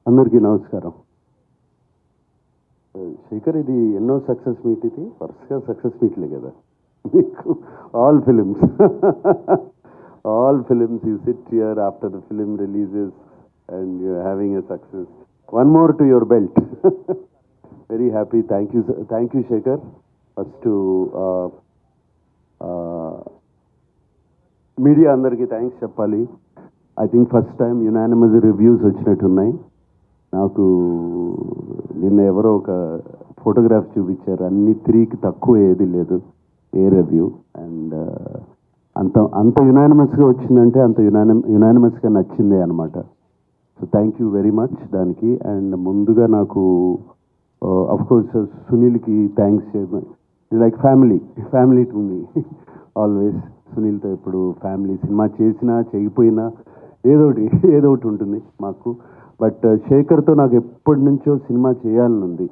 అందరికీ నమస్కారం. శేఖర్, ఇది ఎన్నో సక్సెస్ మీట్? ఇది వరుసగా సక్సెస్ మీట్లే కదా మీకు. All films all films you sit here after the film releases and you having a success. One more to your belt. Very happy. Thank you Shekhar. First media అందరికీ థ్యాంక్స్ చెప్పాలి. I think first time unanimous reviews వచ్చినట్టున్నాయి. నాకు నిన్న ఎవరో ఒక photograph చూపించారు, అన్ని 3కి తక్కువ ఏది లేదు ఏ రివ్యూ. అండ్ అంత యునానిమస్గా వచ్చిందంటే అంత యునానిమస్గా నచ్చిందే అనమాట. So thank you very much దానికి. అండ్ ముందుగా నాకు అఫ్కోర్స్ సునీల్కి థ్యాంక్స్ చేయమని, like family to me always. సునీల్తో ఎప్పుడు ఫ్యామిలీ, సినిమా చేసినా చేయకపోయినా ఏదో ఒకటి ఉంటుంది మాకు. బట్ శేఖర్తో నాకు ఎప్పటి నుంచో సినిమా చేయాలని ఉంది.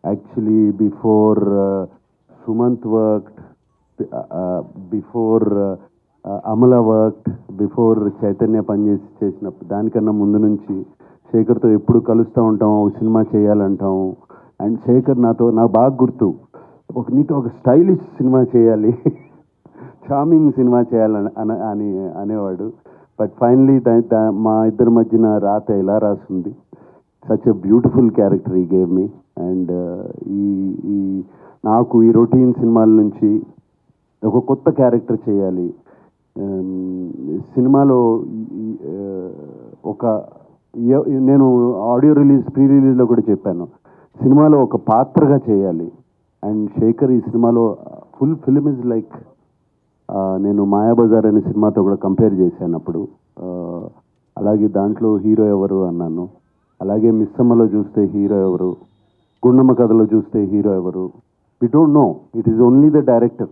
Actually before Sumanth worked, before Amala worked, before Chaitanya చేసినప్పుడు, దానికన్నా ముందు నుంచి శేఖర్తో ఎప్పుడు కలుస్తూ ఉంటాం, ఒక సినిమా చేయాలంటాం. అండ్ శేఖర్ నాకు బాగా గుర్తు, నీతో ఒక స్టైలిష్ సినిమా చేయాలి, చార్మింగ్ సినిమా చేయాలని అనేవాడు. బట్ ఫైనలీ మా ఇద్దరి మధ్యన రాత ఎలా రాసింది. సచ్ ఎ బ్యూటిఫుల్ క్యారెక్టర్ ఈ గేవ్ మీ. అండ్ నాకు ఈ రొటీన్ సినిమాల నుంచి ఒక కొత్త క్యారెక్టర్ చేయాలి సినిమాలో. నేను ఆడియో ప్రీ రిలీజ్లో కూడా చెప్పాను, సినిమాలో ఒక పాత్రగా చేయాలి. అండ్ శేఖర్ ఈ సినిమాలో ఫుల్ ఫిల్మ్ ఇస్ లైక్, నేను మాయాబజార్ అనే సినిమాతో కూడా కంపేర్ చేశాను అప్పుడు. అలాగే దాంట్లో హీరో ఎవరు అన్నాను. అలాగే మిస్సమ్మలో చూస్తే హీరో ఎవరు, గుండమ్మ కథలో చూస్తే హీరో ఎవరు, we don't know, it is only the director.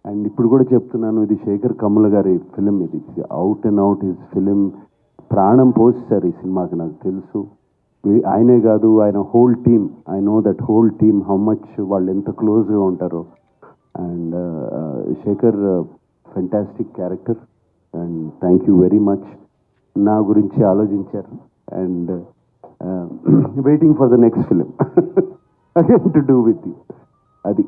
And ఇప్పుడు కూడా చెప్తున్నాను, ఇది శేఖర్ కమ్ముల గారి ఫిలిం. ఇది out and out his film. ప్రాణం పోస్తారు ఈ సినిమాకి, నాకు తెలుసు. ఆయనే కాదు, ఆయన whole team, I know that whole team how much వాళ్ళు ఎంత క్లోజ్గా ఉంటారో. And Sekhar fantastic character. And thank you very much. నా గురించి ఆలోచించారు. And waiting for the next film again to do with you. అది